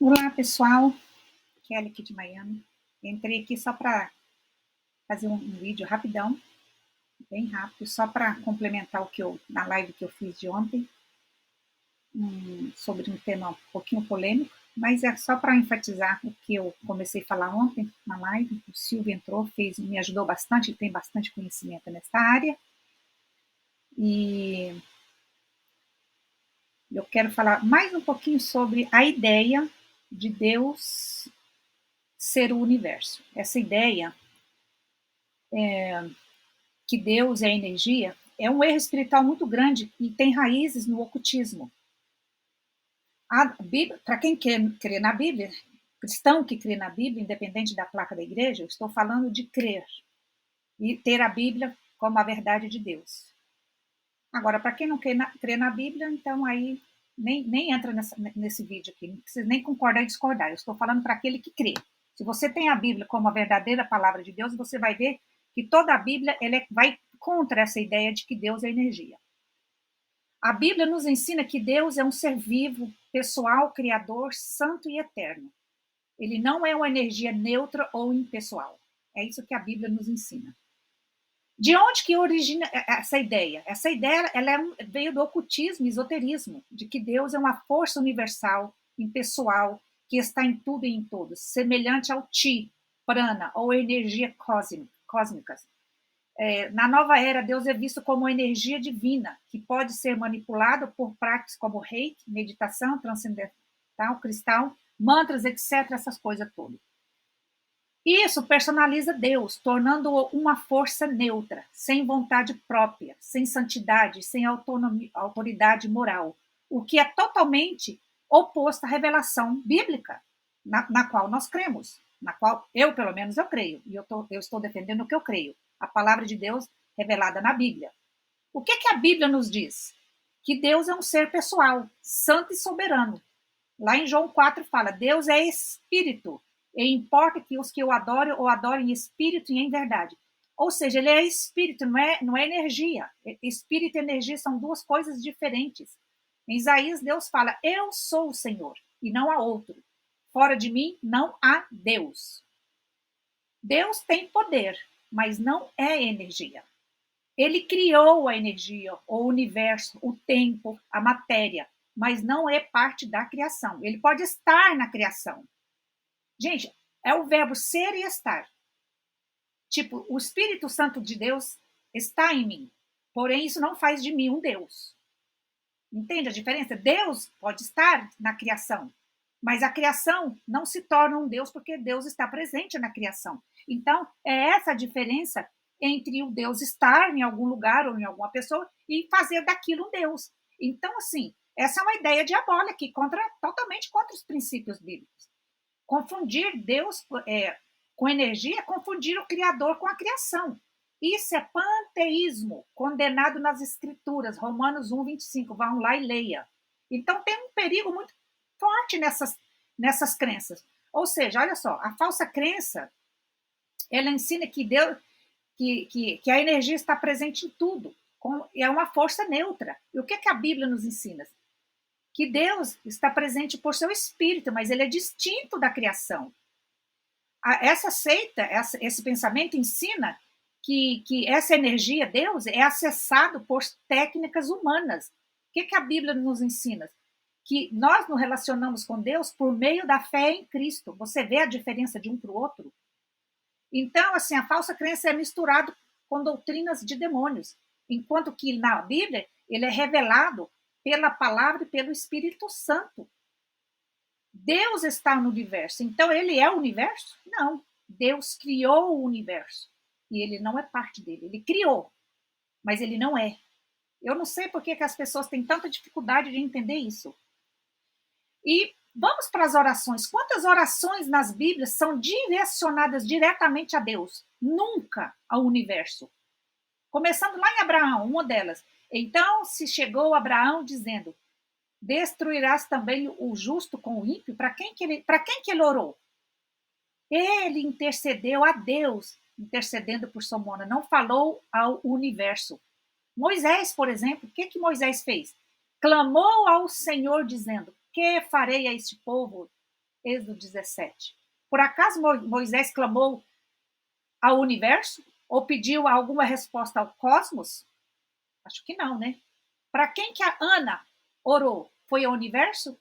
Olá, pessoal. Kelly aqui de Miami. Entrei aqui só para fazer um vídeo rapidão, bem rápido, só para complementar na live que eu fiz de ontem, sobre um tema um pouquinho polêmico, mas é só para enfatizar o que eu comecei a falar ontem na live. O Silvio entrou, me ajudou bastante, ele tem bastante conhecimento nessa área. E eu quero falar mais um pouquinho sobre a ideia de Deus ser o universo. Essa ideia que Deus é energia, é um erro espiritual muito grande e tem raízes no ocultismo. Para quem crê na Bíblia, cristão que crê na Bíblia, independente da placa da igreja, eu estou falando de crer e ter a Bíblia como a verdade de Deus. Agora, para quem não crê na Bíblia, então aí nem entra nesse vídeo aqui, não precisa nem concordar e discordar. Eu estou falando para aquele que crê. Se você tem a Bíblia como a verdadeira palavra de Deus, você vai ver que toda a Bíblia vai contra essa ideia de que Deus é energia. A Bíblia nos ensina que Deus é um ser vivo, pessoal, criador, santo e eterno. Ele não é uma energia neutra ou impessoal. É isso que a Bíblia nos ensina. De onde que origina essa ideia? Essa ideia veio do ocultismo, esoterismo, de que Deus é uma força universal, impessoal, que está em tudo e em todos, semelhante ao Chi, prana, ou energia cósmica. Na nova era, Deus é visto como energia divina, que pode ser manipulado por práticas como reiki, meditação transcendental, cristal, mantras, etc., essas coisas todas. Isso personaliza Deus, tornando-o uma força neutra, sem vontade própria, sem santidade, sem autoridade moral, o que é totalmente oposto à revelação bíblica, na qual nós cremos, na qual eu, pelo menos, eu creio, e eu estou defendendo o que eu creio, a palavra de Deus revelada na Bíblia. O que a Bíblia nos diz? Que Deus é um ser pessoal, santo e soberano. Lá em João 4 fala, Deus é espírito, e importa que os que o adorem em espírito e em verdade. Ou seja, ele é espírito, não é energia. Espírito e energia são duas coisas diferentes. Em Isaías, Deus fala, eu sou o Senhor, e não há outro. Fora de mim, não há Deus. Deus tem poder, mas não é energia. Ele criou a energia, o universo, o tempo, a matéria, mas não é parte da criação. Ele pode estar na criação. Gente, é o verbo ser e estar. Tipo, o Espírito Santo de Deus está em mim, porém isso não faz de mim um Deus. Entende a diferença? Deus pode estar na criação, mas a criação não se torna um Deus porque Deus está presente na criação. Então, é essa a diferença entre o Deus estar em algum lugar ou em alguma pessoa e fazer daquilo um Deus. Então, assim, essa é uma ideia diabólica totalmente contra os princípios bíblicos. Confundir Deus com energia é confundir o Criador com a criação. Isso é panteísmo, condenado nas Escrituras, Romanos 1, 25. Vão lá e leia. Então, tem um perigo muito forte nessas crenças. Ou seja, olha só, a falsa crença, ela ensina que Deus, que a energia está presente em tudo, é uma força neutra. E o que a Bíblia nos ensina? Que Deus está presente por seu espírito, mas ele é distinto da criação. Essa seita, esse pensamento ensina que essa energia, Deus, é acessado por técnicas humanas. O que a Bíblia nos ensina? Que nós nos relacionamos com Deus por meio da fé em Cristo. Você vê a diferença de um para o outro? Então, assim, a falsa crença é misturada com doutrinas de demônios, enquanto que na Bíblia ele é revelado pela palavra e pelo Espírito Santo. Deus está no universo, então ele é o universo? Não, Deus criou o universo e ele não é parte dele, ele criou, mas ele não é. Eu não sei por que as pessoas têm tanta dificuldade de entender isso. E vamos para as orações. Quantas orações nas Bíblias são direcionadas diretamente a Deus? Nunca ao universo. Começando lá em Abraão, uma delas. Então se chegou Abraão dizendo, destruirás também o justo com o ímpio? Para quem que ele orou? Ele intercedeu a Deus, intercedendo por Somona, não falou ao universo. Moisés, por exemplo, o que Moisés fez? Clamou ao Senhor dizendo, que farei a este povo? Êxodo 17. Por acaso Moisés clamou ao universo? Ou pediu alguma resposta ao cosmos? Acho que não, né? Para quem que a Ana orou? Foi ao universo?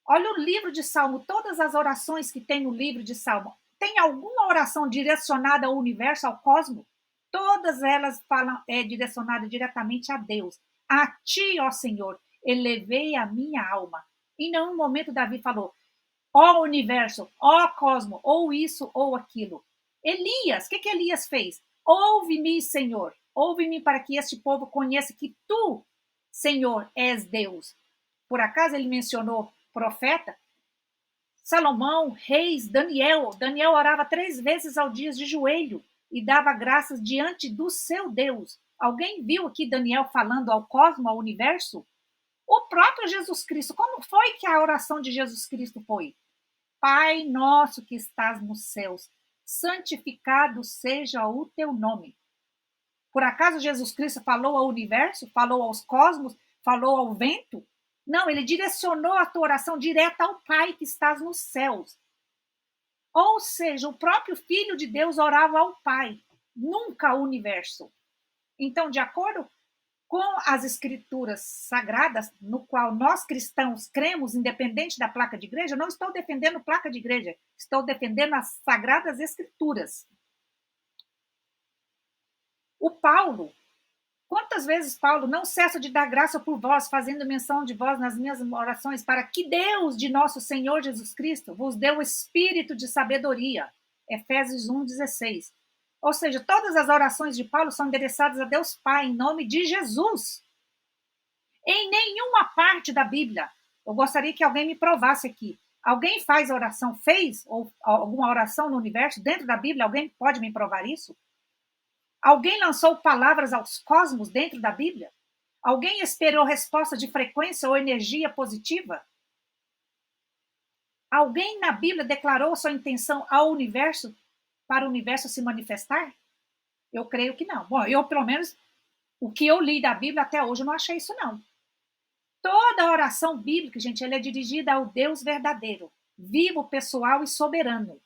Olha o livro de Salmo, todas as orações que tem no livro de Salmo. Tem alguma oração direcionada ao universo, ao cosmos? Todas elas falam, direcionada diretamente a Deus. A ti, ó Senhor, elevei a minha alma. Em nenhum momento Davi falou, ó universo, ó cosmo, ou isso ou aquilo. Elias, o que Elias fez? Ouve-me, Senhor, ouve-me para que este povo conheça que tu, Senhor, és Deus. Por acaso ele mencionou profeta? Salomão, reis, Daniel. Daniel orava 3 vezes ao dia de joelho e dava graças diante do seu Deus. Alguém viu aqui Daniel falando ao cosmo, ao universo? O próprio Jesus Cristo. Como foi que a oração de Jesus Cristo foi? Pai nosso que estás nos céus, santificado seja o teu nome. Por acaso Jesus Cristo falou ao universo, falou aos cosmos, falou ao vento? Não, ele direcionou a tua oração direta ao Pai que estás nos céus. Ou seja, o próprio Filho de Deus orava ao Pai, nunca ao universo. Então, de acordo com as escrituras sagradas, no qual nós cristãos cremos, independente da placa de igreja, eu não estou defendendo placa de igreja, estou defendendo as sagradas escrituras. O Paulo, quantas vezes Paulo não cessa de dar graça por vós, fazendo menção de vós nas minhas orações, para que Deus de nosso Senhor Jesus Cristo vos dê o espírito de sabedoria. Efésios 1:16. Ou seja, todas as orações de Paulo são endereçadas a Deus Pai, em nome de Jesus. Em nenhuma parte da Bíblia, eu gostaria que alguém me provasse aqui. Alguém faz oração, fez ou alguma oração no universo dentro da Bíblia? Alguém pode me provar isso? Alguém lançou palavras aos cosmos dentro da Bíblia? Alguém esperou resposta de frequência ou energia positiva? Alguém na Bíblia declarou sua intenção ao universo para o universo se manifestar? Eu creio que não. Bom, eu, pelo menos, o que eu li da Bíblia até hoje, eu não achei isso, não. Toda oração bíblica, gente, ela é dirigida ao Deus verdadeiro, vivo, pessoal e soberano.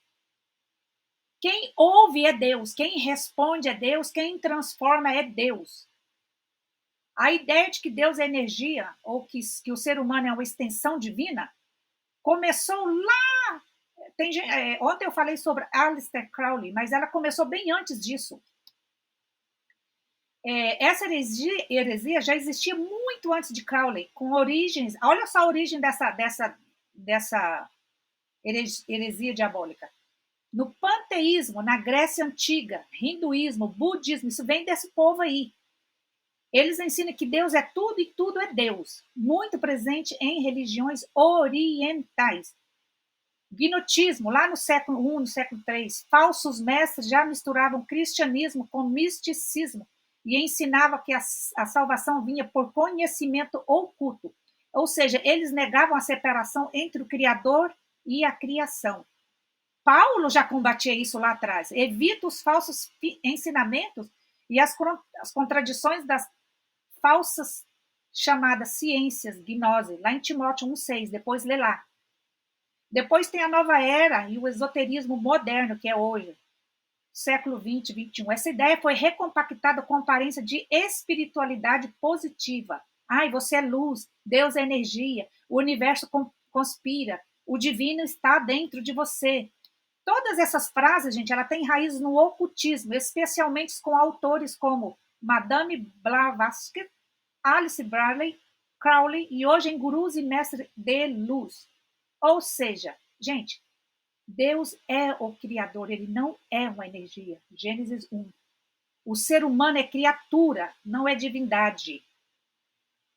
Quem ouve é Deus, quem responde é Deus, quem transforma é Deus. A ideia de que Deus é energia, ou que o ser humano é uma extensão divina, começou lá. Ontem eu falei sobre Aleister Crowley, mas ela começou bem antes disso. Essa heresia já existia muito antes de Crowley, com origens. Olha só a origem dessa heresia diabólica. No panteísmo, na Grécia Antiga, hinduísmo, budismo, isso vem desse povo aí. Eles ensinam que Deus é tudo e tudo é Deus, muito presente em religiões orientais. Gnotismo, lá no século I, no século III, falsos mestres já misturavam cristianismo com misticismo e ensinavam que a salvação vinha por conhecimento oculto. Ou seja, eles negavam a separação entre o Criador e a criação. Paulo já combatia isso lá atrás. Evita os falsos ensinamentos e as contradições das falsas chamadas ciências, gnose, lá em Timóteo 1,6, depois lê lá. Depois tem a nova era e o esoterismo moderno, que é hoje, século 20, 21. Essa ideia foi recompactada com a aparência de espiritualidade positiva. Ai, você é luz, Deus é energia, o universo conspira, o divino está dentro de você. Todas essas frases, gente, ela tem raízes no ocultismo, especialmente com autores como Madame Blavatsky, Alice Barley, Crowley e hoje em Gurus e Mestres de Luz. Ou seja, gente, Deus é o Criador, ele não é uma energia. Gênesis 1. O ser humano é criatura, não é divindade.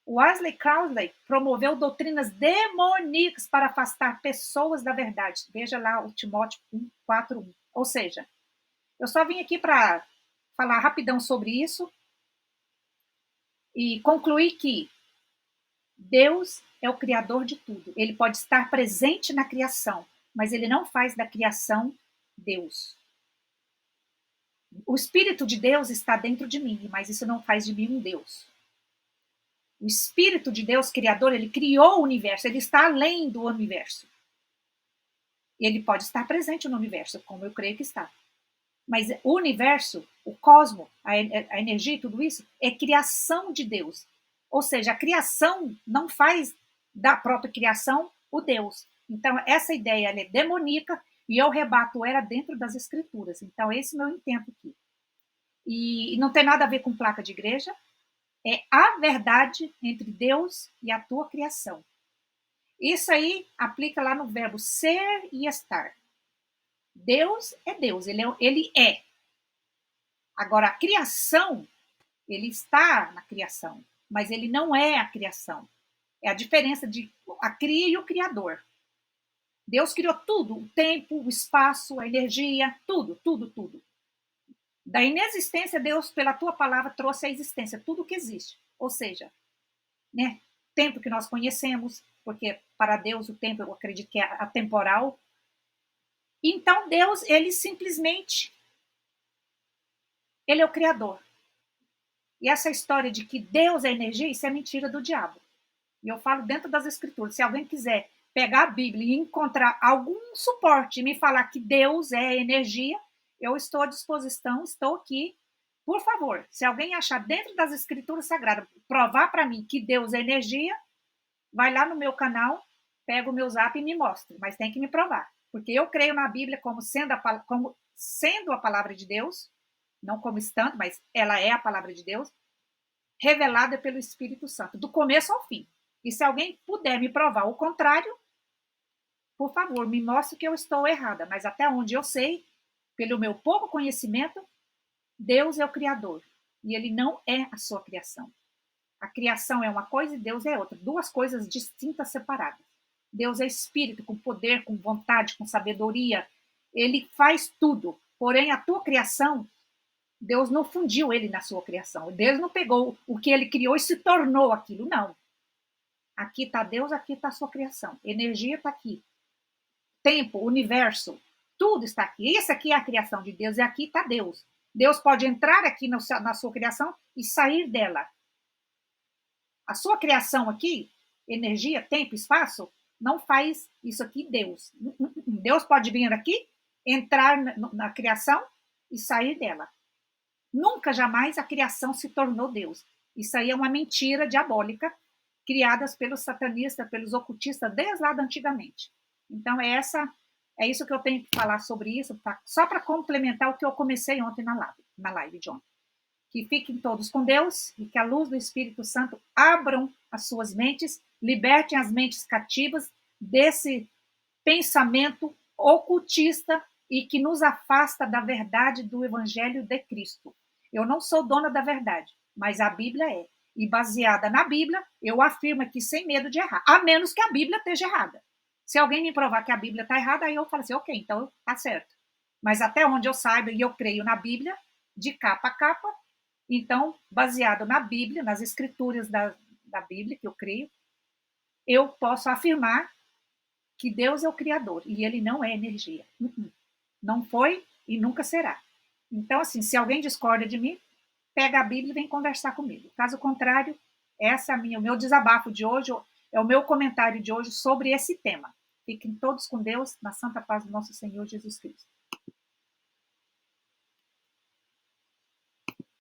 Wesley Crowley promoveu doutrinas demoníacas para afastar pessoas da verdade. Veja lá o Timóteo 4:1. Ou seja, eu só vim aqui para falar rapidão sobre isso e concluir que Deus é o criador de tudo. Ele pode estar presente na criação, mas ele não faz da criação Deus. O Espírito de Deus está dentro de mim, mas isso não faz de mim um Deus. O Espírito de Deus, Criador, ele criou o universo, ele está além do universo. Ele pode estar presente no universo, como eu creio que está. Mas o universo, o cosmo, a energia e tudo isso é criação de Deus. Ou seja, a criação não faz da própria criação o Deus. Então, essa ideia é demoníaca e eu rebato ela dentro das escrituras. Então, esse é o meu intento aqui. E não tem nada a ver com placa de igreja, é a verdade entre Deus e a tua criação. Isso aí aplica lá no verbo ser e estar. Deus é Deus, ele é. Agora, a criação, ele está na criação, mas ele não é a criação. É a diferença de a cria e o criador. Deus criou tudo, o tempo, o espaço, a energia, tudo, tudo, tudo. Da inexistência, Deus, pela tua palavra, trouxe a existência, tudo que existe. Ou seja, né, tempo que nós conhecemos, porque para Deus o tempo, eu acredito que é atemporal. Então, Deus, ele simplesmente, ele é o criador. E essa história de que Deus é energia, isso é mentira do diabo. E eu falo dentro das escrituras, se alguém quiser pegar a Bíblia e encontrar algum suporte e me falar que Deus é energia, eu estou à disposição, estou aqui. Por favor, se alguém achar dentro das escrituras sagradas, provar para mim que Deus é energia, vai lá no meu canal, pega o meu zap e me mostre, mas tem que me provar. Porque eu creio na Bíblia como sendo a palavra de Deus, não como estando, mas ela é a palavra de Deus, revelada pelo Espírito Santo, do começo ao fim. E se alguém puder me provar o contrário, por favor, me mostre que eu estou errada. Mas até onde eu sei, pelo meu pouco conhecimento, Deus é o Criador. E ele não é a sua criação. A criação é uma coisa e Deus é outra. Duas coisas distintas, separadas. Deus é espírito, com poder, com vontade, com sabedoria. Ele faz tudo. Porém, a tua criação, Deus não fundiu ele na sua criação. Deus não pegou o que ele criou e se tornou aquilo. Não. Aqui está Deus, aqui está a sua criação. Energia está aqui. Tempo, universo, tudo está aqui. Isso aqui é a criação de Deus e aqui está Deus. Deus pode entrar aqui na sua criação e sair dela. A sua criação aqui, energia, tempo, espaço, não faz isso aqui Deus. Deus pode vir aqui, entrar na criação e sair dela. Nunca, jamais a criação se tornou Deus. Isso aí é uma mentira diabólica criadas pelos satanistas, pelos ocultistas, desde lá antigamente. Então, é isso que eu tenho que falar sobre isso, só para complementar o que eu comecei ontem na live de ontem. Que fiquem todos com Deus e que a luz do Espírito Santo abram as suas mentes, libertem as mentes cativas desse pensamento ocultista e que nos afasta da verdade do Evangelho de Cristo. Eu não sou dona da verdade, mas a Bíblia é. E baseada na Bíblia, eu afirmo aqui sem medo de errar, a menos que a Bíblia esteja errada. Se alguém me provar que a Bíblia está errada, aí eu falo assim, ok, então está certo. Mas até onde eu saiba, e eu creio na Bíblia, de capa a capa, então, baseado na Bíblia, nas escrituras da Bíblia, que eu creio, eu posso afirmar que Deus é o Criador e ele não é energia. Não foi e nunca será. Então, assim, se alguém discorda de mim, pega a Bíblia e vem conversar comigo. Caso contrário, essa é o meu desabafo de hoje, é o meu comentário de hoje sobre esse tema. Fiquem todos com Deus, na santa paz do nosso Senhor Jesus Cristo.